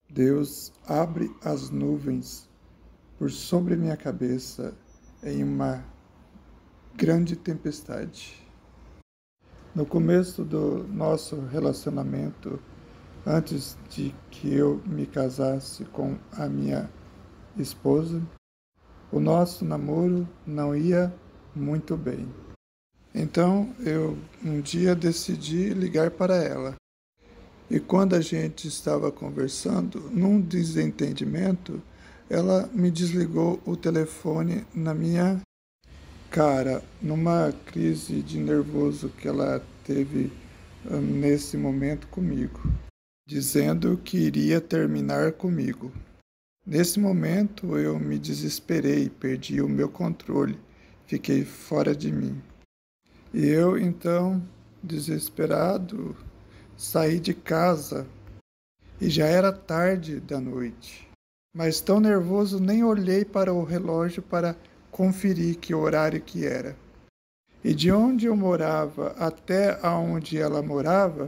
Deus abre as nuvens por sobre minha cabeça em uma grande tempestade. No começo do nosso relacionamento, antes de que eu me casasse com a minha esposa, o nosso namoro não ia muito bem. Então eu um dia decidi ligar para ela. E quando a gente estava conversando, num desentendimento, ela me desligou o telefone na minha cara, numa crise de nervoso que ela teve nesse momento comigo, dizendo que iria terminar comigo. Nesse momento eu me desesperei, perdi o meu controle, fiquei fora de mim. E eu então, desesperado, saí de casa e já era tarde da noite. Mas tão nervoso nem olhei para o relógio para conferir que horário que era. E de onde eu morava até aonde ela morava,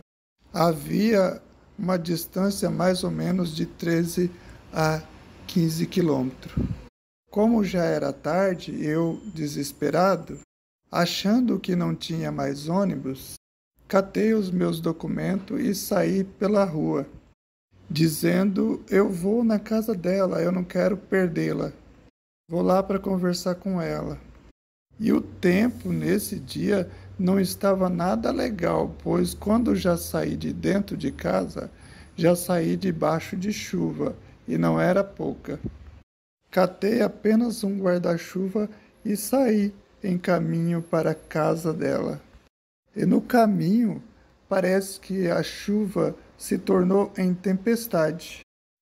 havia uma distância mais ou menos de 13 a 15 quilômetros. Como já era tarde, eu, desesperado, achando que não tinha mais ônibus, catei os meus documentos e saí pela rua, dizendo: eu vou na casa dela, eu não quero perdê-la. Vou lá para conversar com ela. E o tempo nesse dia não estava nada legal, pois quando já saí de dentro de casa, já saí debaixo de chuva, e não era pouca. Catei apenas um guarda-chuva e saí em caminho para a casa dela. E no caminho, parece que a chuva se tornou em tempestade.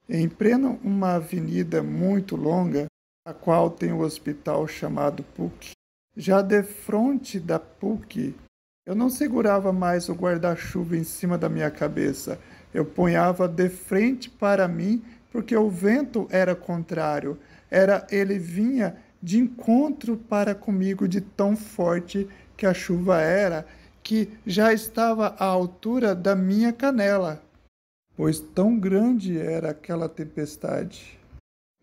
Em pleno uma avenida muito longa, a qual tem o hospital chamado PUC, já defronte da PUC, eu não segurava mais o guarda-chuva em cima da minha cabeça. Eu punhava de frente para mim, porque o vento era contrário. Ele vinha de encontro para comigo de tão forte que a chuva era, que já estava à altura da minha canela, pois tão grande era aquela tempestade.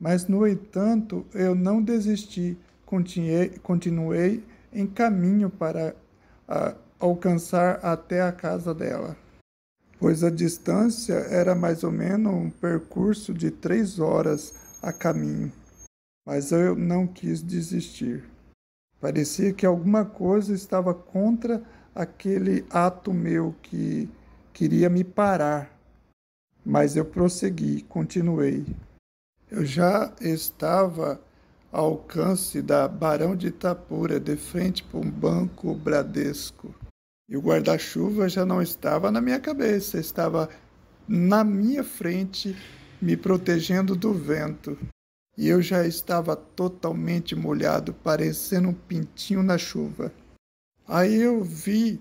Mas, no entanto, eu não desisti, continuei em caminho para alcançar até a casa dela, pois a distância era mais ou menos um percurso de 3 horas a caminho. Mas eu não quis desistir. Parecia que alguma coisa estava contra aquele ato meu que queria me parar. Mas eu prossegui, continuei. Eu já estava ao alcance da Barão de Itapura, de frente para um banco Bradesco. E o guarda-chuva já não estava na minha cabeça, estava na minha frente, me protegendo do vento. E eu já estava totalmente molhado, parecendo um pintinho na chuva. Aí eu vi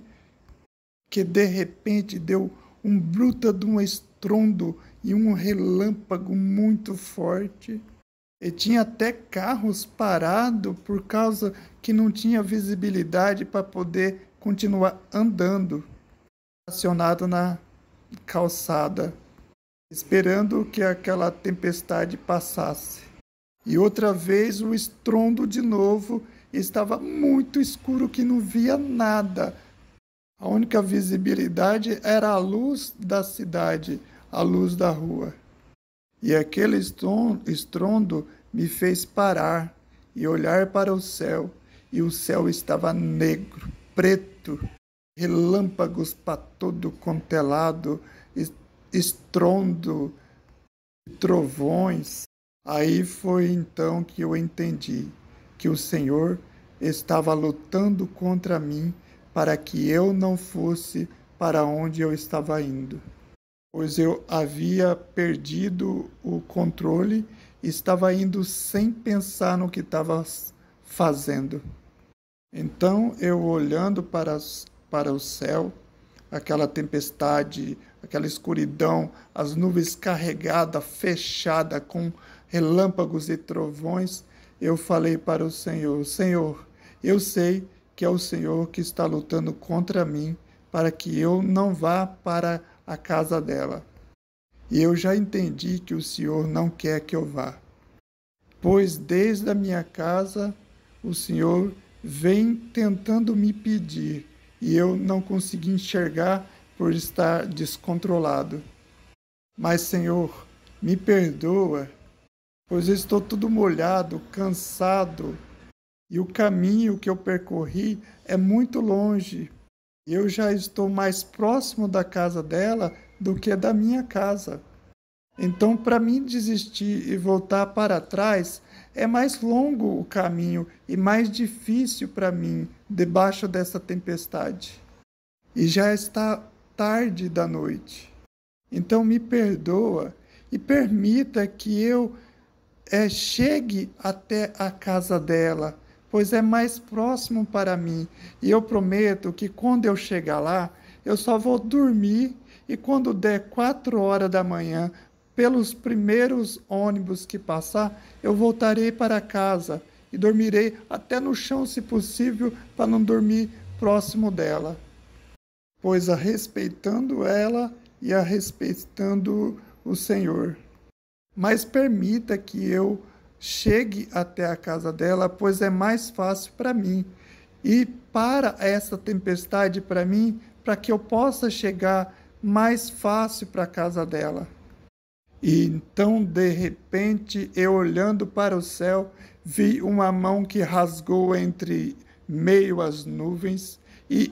que de repente deu um bruta de um estrondo e um relâmpago muito forte. E tinha até carros parados por causa que não tinha visibilidade para poder continuar andando, estacionado na calçada, esperando que aquela tempestade passasse. E outra vez o estrondo de novo, estava muito escuro que não via nada. A única visibilidade era a luz da cidade, a luz da rua. E aquele estrondo me fez parar e olhar para o céu, e o céu estava negro, preto, relâmpagos para todo quanto é lado, estrondo, trovões. Aí foi então que eu entendi que o Senhor estava lutando contra mim para que eu não fosse para onde eu estava indo, pois eu havia perdido o controle e estava indo sem pensar no que estava fazendo. Então eu, olhando para o céu, aquela tempestade, aquela escuridão, as nuvens carregadas, fechadas, com relâmpagos e trovões, eu falei para o Senhor: Senhor, eu sei que é o Senhor que está lutando contra mim para que eu não vá para a casa dela. E eu já entendi que o Senhor não quer que eu vá, pois desde a minha casa o Senhor vem tentando me pedir e eu não consegui enxergar por estar descontrolado. Mas, Senhor, me perdoa, pois eu estou tudo molhado, cansado, e o caminho que eu percorri é muito longe. Eu já estou mais próximo da casa dela do que da minha casa. Então, para mim desistir e voltar para trás, é mais longo o caminho e mais difícil para mim debaixo dessa tempestade. E já está tarde da noite. Então, me perdoa e permita que eu chegue até a casa dela, pois é mais próximo para mim. E eu prometo que quando eu chegar lá, eu só vou dormir e quando der 4 horas da manhã, pelos primeiros ônibus que passar, eu voltarei para casa e dormirei até no chão, se possível, para não dormir próximo dela, pois a respeitando ela e a respeitando o Senhor. Mas permita que eu chegue até a casa dela, pois é mais fácil para mim. E para essa tempestade para mim, para que eu possa chegar mais fácil para a casa dela. E então, de repente, eu olhando para o céu, vi uma mão que rasgou entre meio às nuvens e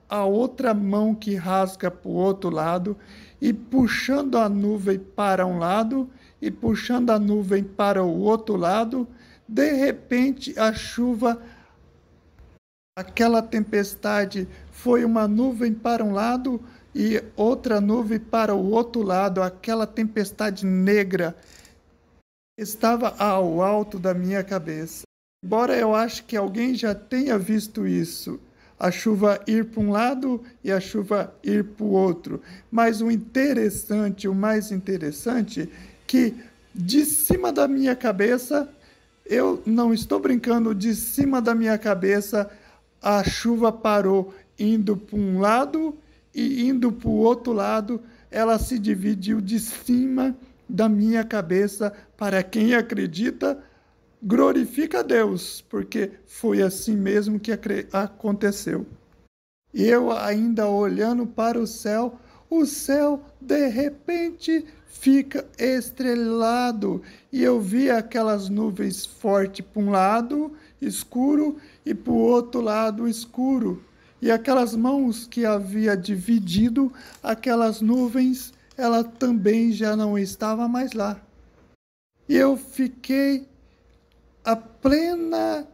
a outra mão que rasga para o outro lado e puxando a nuvem para um lado e puxando a nuvem para o outro lado, de repente a chuva, aquela tempestade foi uma nuvem para um lado e outra nuvem para o outro lado, aquela tempestade negra estava ao alto da minha cabeça. Embora eu ache que alguém já tenha visto isso, a chuva ir para um lado e a chuva ir para o outro. Mas o mais interessante, que de cima da minha cabeça, eu não estou brincando, de cima da minha cabeça, a chuva parou, indo para um lado e indo para o outro lado, ela se dividiu de cima da minha cabeça. Para quem acredita, glorifica a Deus, porque foi assim mesmo que aconteceu. E eu ainda olhando para o céu de repente fica estrelado e eu vi aquelas nuvens fortes para um lado escuro e para o outro lado escuro. E aquelas mãos que havia dividido aquelas nuvens, ela também já não estava mais lá. E eu fiquei a plena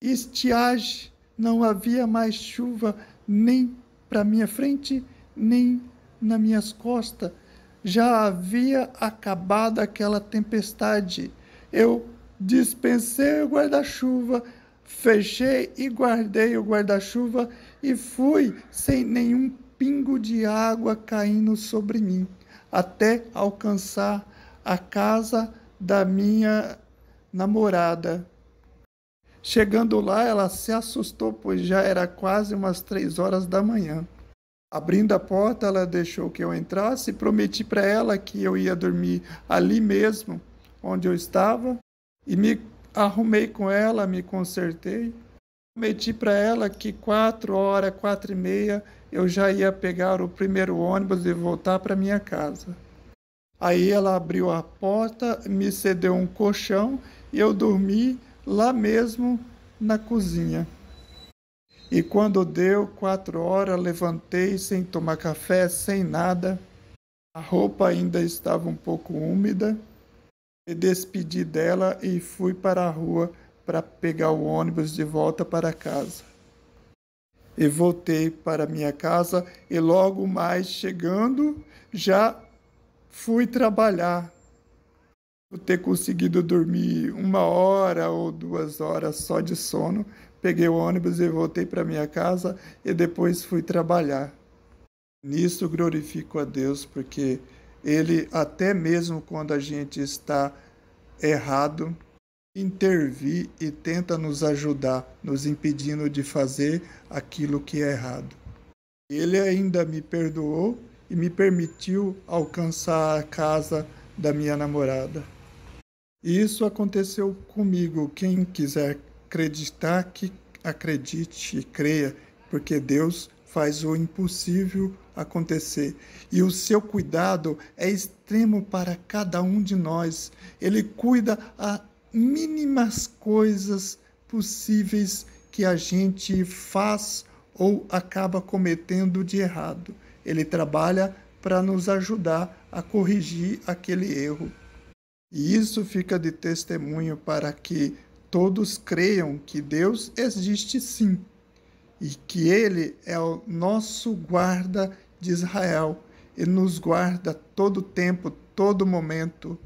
estiagem, não havia mais chuva nem para minha frente, nem nas minhas costas. Já havia acabado aquela tempestade. Eu dispensei o guarda-chuva, fechei e guardei o guarda-chuva e fui sem nenhum pingo de água caindo sobre mim, até alcançar a casa da minha namorada. Chegando lá, ela se assustou, pois já era quase umas 3 horas da manhã. Abrindo a porta, ela deixou que eu entrasse e prometi para ela que eu ia dormir ali mesmo, onde eu estava, e me arrumei com ela, me consertei. Prometi para ela que 4 horas, 4h30, eu já ia pegar o primeiro ônibus e voltar para minha casa. Aí ela abriu a porta, me cedeu um colchão e eu dormi lá mesmo na cozinha. E quando deu 4 horas, levantei sem tomar café, sem nada. A roupa ainda estava um pouco úmida. Me despedi dela e fui para a rua para pegar o ônibus de volta para casa. E voltei para minha casa e logo mais chegando, já fui trabalhar. Por ter conseguido dormir 1 hora ou 2 horas só de sono, peguei o ônibus e voltei para minha casa e depois fui trabalhar. Nisso glorifico a Deus, porque Ele, até mesmo quando a gente está errado, intervir e tenta nos ajudar, nos impedindo de fazer aquilo que é errado. Ele ainda me perdoou e me permitiu alcançar a casa da minha namorada. E isso aconteceu comigo. Quem quiser acreditar, que acredite e creia, porque Deus faz o impossível acontecer. E o seu cuidado é extremo para cada um de nós. Ele cuida a mínimas coisas possíveis que a gente faz ou acaba cometendo de errado. Ele trabalha para nos ajudar a corrigir aquele erro. E isso fica de testemunho para que todos creiam que Deus existe sim, e que Ele é o nosso guarda de Israel, e nos guarda todo tempo, todo momento,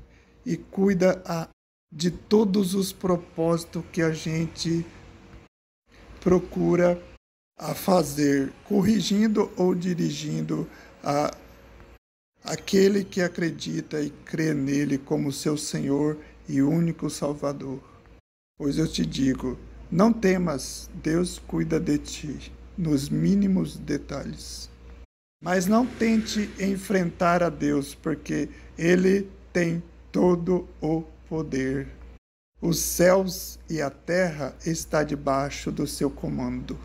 e cuida de todos os propósitos que a gente procura a fazer, corrigindo ou dirigindo aquele que acredita e crê nele como seu Senhor e único Salvador. Pois eu te digo, não temas, Deus cuida de ti nos mínimos detalhes. Mas não tente enfrentar a Deus, porque Ele tem todo o poder. Os céus e a terra estão debaixo do seu comando.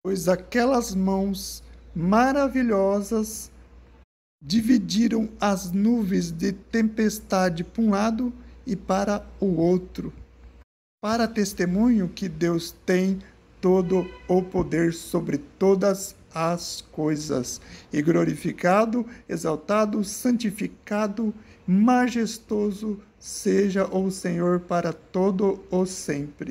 Pois aquelas mãos maravilhosas dividiram as nuvens de tempestade para um lado e para o outro, para testemunho que Deus tem todo o poder sobre todas as coisas, e glorificado, exaltado, santificado, majestoso seja o Senhor para todo o sempre.